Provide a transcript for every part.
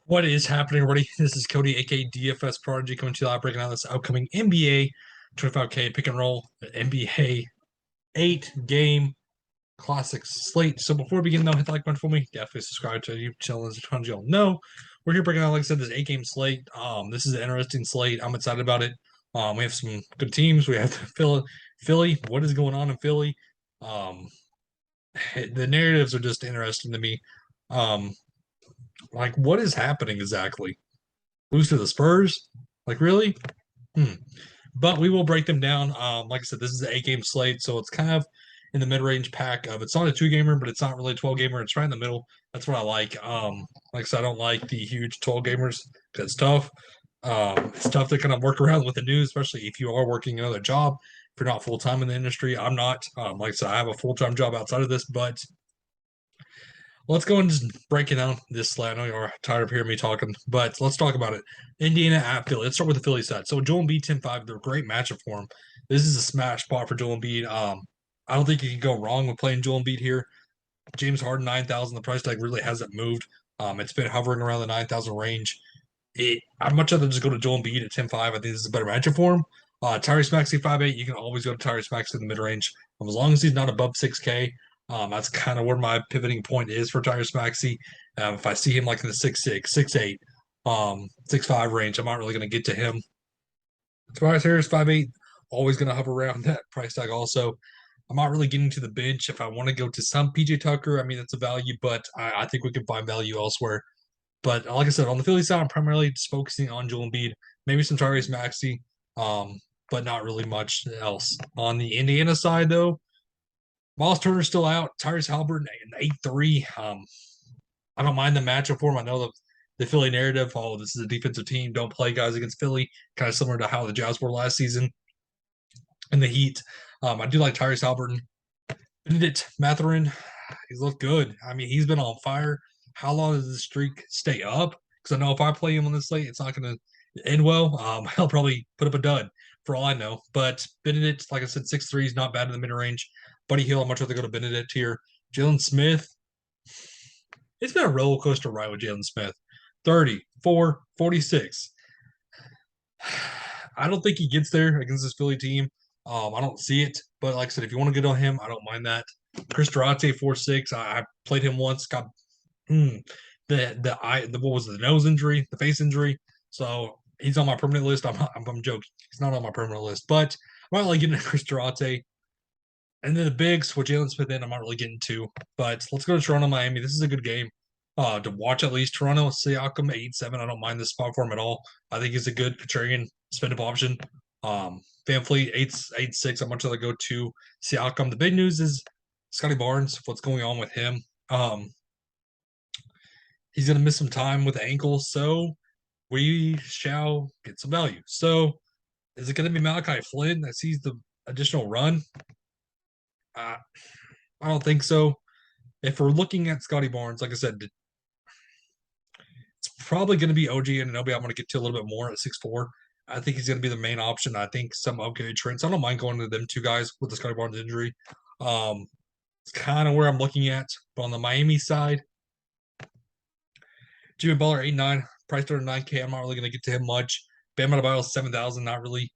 What is happening, everybody? This is Cody, aka DFS Prodigy, coming to you live, breaking down this upcoming NBA 25K pick and roll, NBA 8-game classics slate. So before we begin, though, hit the like button for me. Definitely subscribe to the YouTube channel, as a ton of y'all know. We're here breaking down, like I said, this 8-game slate. This is an interesting slate. I'm excited about it. We have some good teams. We have Philly. What is going on in Philly? Um, the narratives are just interesting to me. Um, like, what is happening exactly? Lose to the Spurs? Like, really? Hmm. But we will break them down. Like I said, this is an 8-game slate, so it's kind of in the mid-range pack of it's not a 2-gamer, but it's not really a 12-gamer. It's right in the middle. That's what I like. Like I said, I don't like the huge 12 gamers because it's tough. It's tough to kind of work around with the news, especially if you are working another job. If you're not full time in the industry, I'm not. Like I said, I have a full time job outside of this, but let's go and just break it down this slate. I know you're tired of hearing me talking, but let's talk about it. Indiana at Philly. Let's start with the Philly side. So Joel Embiid 10-5, they're a great matchup for him. This is a smash spot for Joel Embiid. I don't think you can go wrong with playing Joel Embiid here. James Harden 9,000. The price tag really hasn't moved. It's been hovering around the 9,000 range. I'd much rather just go to Joel Embiid at 10-5. I think this is a better matchup for him. Tyrese Maxey 5'8". You can always go to Tyrese Maxey in the mid range. As long as he's not above 6K, that's kind of where my pivoting point is for Tyrese Maxey. If I see him like in the 6'6", 6'8", 6'5" range, I'm not really going to get to him. Tobias Harris 5'8", always going to hover around that price tag also. I'm not really getting to the bench. If I want to go to some PJ Tucker, I mean, that's a value, but I think we can find value elsewhere. But like I said, on the Philly side, I'm primarily just focusing on Joel Embiid, maybe some Tyrese Maxey, but not really much else. On the Indiana side, though, Miles Turner's still out. Tyrese Halliburton, 8-3. I don't mind the matchup for him. I know the Philly narrative, oh, this is a defensive team. Don't play guys against Philly. Kind of similar to how the Jazz were last season in the Heat. I do like Tyrese Halliburton. Benedict Mathurin, he's looked good. I mean, he's been on fire. How long does this streak stay up? Because I know if I play him on this slate, it's not going to end well. He'll probably put up a dud for all I know. But Benedict, like I said, 6'3", is not bad in the mid range. Buddy Hill, I'd much rather go to Benedict here. Jalen Smith, it's been a roller coaster ride with Jalen Smith. 34, 46. I don't think he gets there against this Philly team. I don't see it, but like I said, if you want to get on him, I don't mind that. Chris Durante 4-6. I played him once. Got the what was it, the nose injury, the face injury. So he's on my permanent list. I'm joking. He's not on my permanent list, but I'm not really getting Chris Durante. And then the bigs with Jalen Smith in, I'm not really getting to. But let's go to Toronto, Miami. This is a good game to watch at least. Toronto, Siakam 8-7. I don't mind this spot for him at all. I think he's a good contrarian spend-up option. Van Fleet 8-6. I'm much rather go to Siakam. The big news is Scotty Barnes. What's going on with him? He's going to miss some time with the ankle, so we shall get some value. So is it going to be Malachi Flynn that sees the additional run? I don't think so. If we're looking at Scotty Barnes, like I said, it's probably going to be OG and Anunoby. I'm going to get to a little bit more at 6'4". I think he's going to be the main option. I think some upgraded Trent. So I don't mind going to them two guys with the Scotty Barnes injury. It's kind of where I'm looking at. But on the Miami side, Jimmy Butler 8-9, price under 9K. I'm not really going to get to him much. Bam Adebayo 7,000. Not really.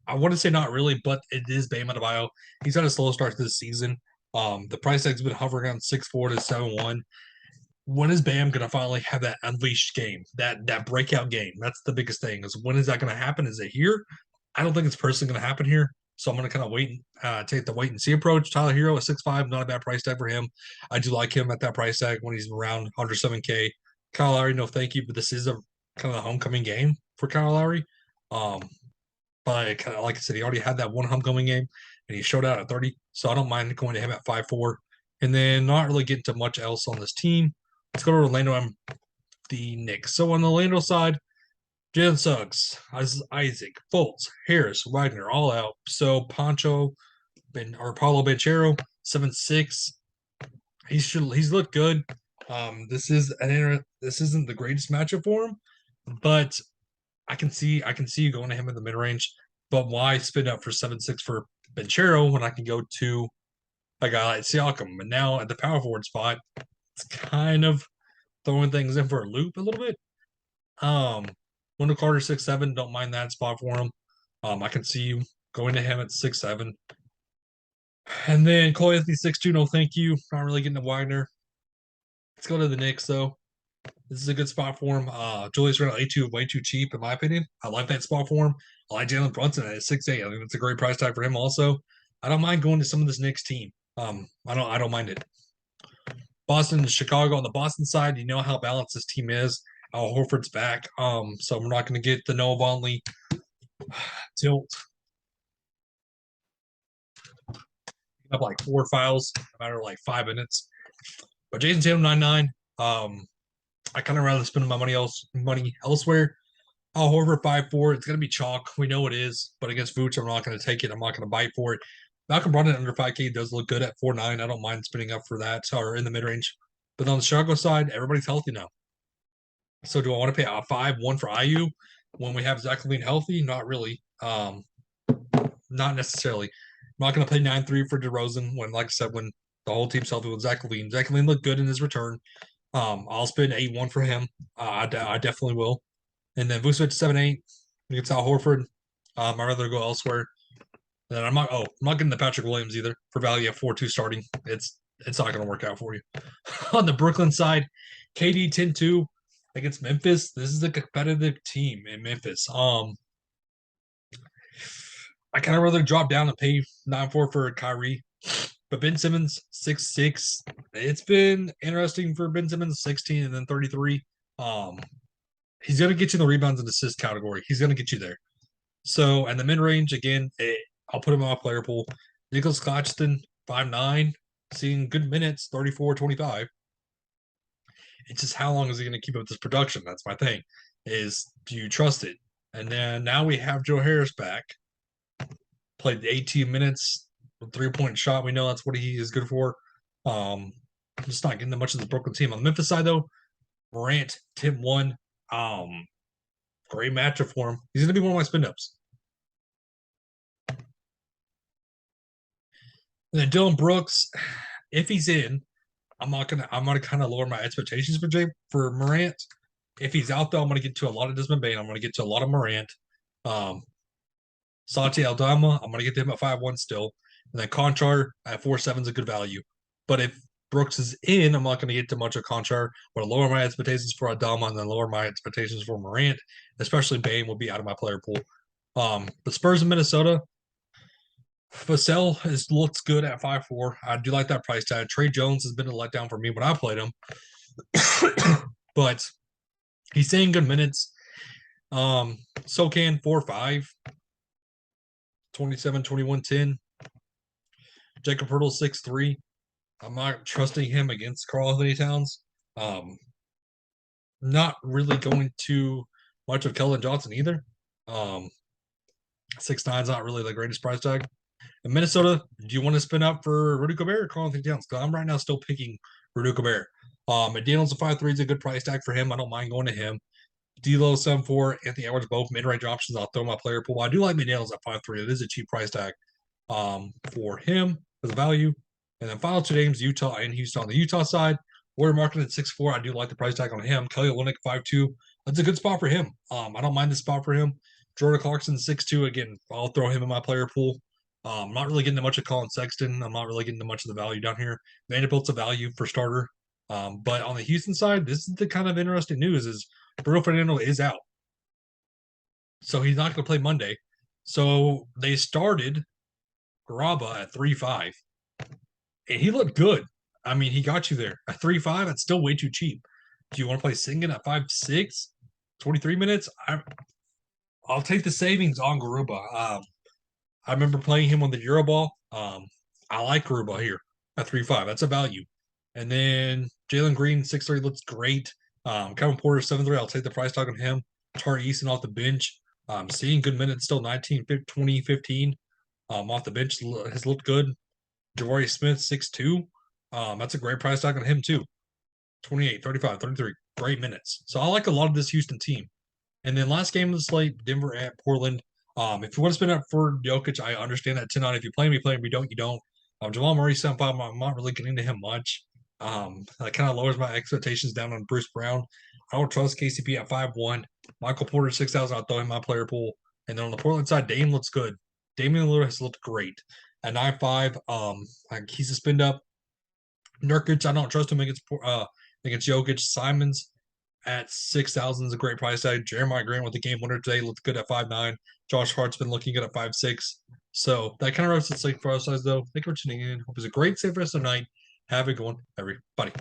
I want to say not really, but it is Bam Adebayo. He's had a slow start to this season. The price tag's been hovering around 6'4" to 7'1". When is Bam going to finally have that unleashed game, that breakout game? That's the biggest thing. Is when is that going to happen? Is it here? I don't think it's personally going to happen here. So I'm going to kind of take the wait and see approach. Tyler Hero at 6'5", not a bad price tag for him. I do like him at that price tag when he's around under 7K. Kyle Lowry, no thank you, but this is a kind of a homecoming game for Kyle Lowry. But kind of, like I said, he already had that one homecoming game, and he showed out at 30. So I don't mind going to him at 5'4". And then not really getting to much else on this team. Let's go to Orlando. I'm the Knicks. So on the Orlando side, Jalen Suggs, Isaac, Fultz, Harris, Wagner, all out. So Paulo Banchero, 7'6". He's looked good. This isn't the greatest matchup for him, but I can see you going to him in the mid range. But why spend up for 7'6" for Banchero when I can go to a guy like Siakam? And now at the power forward spot, it's kind of throwing things in for a loop a little bit. Wendell Carter 6'7", don't mind that spot for him. I can see you going to him at 6'7". And then Cole Anthony 6'2", no thank you. Not really getting to Wagner. Let's go to the Knicks though. This is a good spot for him. Julius Randle 8'2", way too cheap in my opinion. I like that spot for him. I like Jalen Brunson at 6'8". I think that's a great price tag for him also. I don't mind going to some of this Knicks team. I don't mind it. Boston and Chicago on the Boston side, you know how balanced this team is. Al Horford's back. So we're not going to get the Noah Vonleh tilt. Up like 4 files, no matter like 5 minutes. But Jason Tatum 9'9". I kind of rather spend my money elsewhere. Al Horford 5'4". It's gonna be chalk. We know it is, but against Vooch, I'm not gonna take it. I'm not gonna bite for it. Malcolm Brogdon under 5K does look good at 4'9". I don't mind spending up for that or in the mid range. But on the Chicago side, everybody's healthy now. So do I want to pay a 5-1 for IU when we have Zach LaVine healthy? Not really. Not necessarily. I'm not going to play 9-3 for DeRozan when, like I said, when the whole team's healthy with Zach LaVine. Zach LaVine looked good in his return. I'll spend 8-1 for him. I definitely will. And then Vucevic 7-8 against Al Horford. I'd rather go elsewhere. And then I'm not getting the Patrick Williams either for value at 4-2 starting. It's not going to work out for you. On the Brooklyn side, KD 10-2 against Memphis. This is a competitive team in Memphis. I kind of rather drop down and pay 9-4 for Kyrie. But Ben Simmons, 6'6". It's been interesting for Ben Simmons, 16 and then 33. He's going to get you in the rebounds and assist category. He's going to get you there. So, and the mid-range, again, I'll put him on player pool. Nicholas Claxton, 5'9", seeing good minutes, 34-25. It's just how long is he going to keep up this production? That's my thing, is do you trust it? And then now we have Joe Harris back. Played 18 minutes, a 3-point shot. We know that's what he is good for. Just not getting that much of the Brooklyn team. On the Memphis side, though, Morant, Tim 1. Great matchup for him. He's going to be one of my spin-ups. And then Dylan Brooks, if he's in, I'm gonna kind of lower my expectations for Morant. If he's out though, I'm gonna get to a lot of Desmond Bane. I'm gonna get to a lot of Morant. Santi Aldama, I'm gonna get them at 5-1 still. And then Conchar at 4-7 is a good value. But if Brooks is in, I'm not gonna get too much of Conchar. But lower my expectations for Aldama and then lower my expectations for Morant. Especially Bane will be out of my player pool. But Spurs in Minnesota, Vassell looks good at 5'4". I do like that price tag. Trey Jones has been a letdown for me when I played him. But he's saying good minutes. Socan 4-5. 27, 21, 10. Jacob Hurdle 6'3". I'm not trusting him against Karl-Anthony Towns. Not really going to much of Keldon Johnson either. 6'9" is not really the greatest price tag. In Minnesota, do you want to spin up for Rudy Gobert or Karl-Anthony Towns? Because I'm right now still picking Rudy Gobert. McDaniels a 5'3" is a good price tag for him. I don't mind going to him. D'Lo 7'4", Anthony Edwards, both mid-range options. I'll throw my player pool. I do like McDaniels at 5'3". It is a cheap price tag for him as a value. And then final 2 games, Utah and Houston. On the Utah side, Warrior market at 6'4". I do like the price tag on him. Kelly Olynyk 5'2". That's a good spot for him. I don't mind the spot for him. Jordan Clarkson 6'2". Again, I'll throw him in my player pool. I'm not really getting much of Colin Sexton. I'm not really getting much of the value down here. Vanderbilt's a value for starter. But on the Houston side, this is the kind of interesting news is Bruno Fernando is out. So he's not going to play Monday. So they started Garaba at 3.5. And he looked good. I mean, he got you there. At 3.5, it's still way too cheap. Do you want to play Singen at 5.6? 23 minutes? I'll take the savings on Garuba. I remember playing him on the Euroball. I like Garuba here at 3.5. That's a value. And then Jalen Green, 6'3", looks great. Kevin Porter, 7'3". I'll take the price tag on him. Tari Eason off the bench. Seeing good minutes still 19, 20, 15. Off the bench has looked good. Jabari Smith, 6'2". That's a great price tag on him too. 28, 35, 33. Great minutes. So I like a lot of this Houston team. And then last game of the slate, Denver at Portland. If you want to spin up for Jokic, I understand that 10-9. If you play him, you play him. If you don't, you don't. Jamal Murray, 7'5". I'm not really getting to him much. That kind of lowers my expectations down on Bruce Brown. I don't trust KCP at 5-1. Michael Porter 6,000. I'll throw in my player pool. And then on the Portland side, Dame looks good. Damian Lillard has looked great. At 9-5, he's a spin up. Nurkic, I don't trust him against Jokic. Simons at 6,000 is a great price tag. Jeremiah Grant with the game winner today looked good at 5-9. Josh Hart's been looking good at 5-6. So that kind of wraps the slate for us, though. Thank you for tuning in. Hope it's a great safe rest of the night. Have a good one, everybody.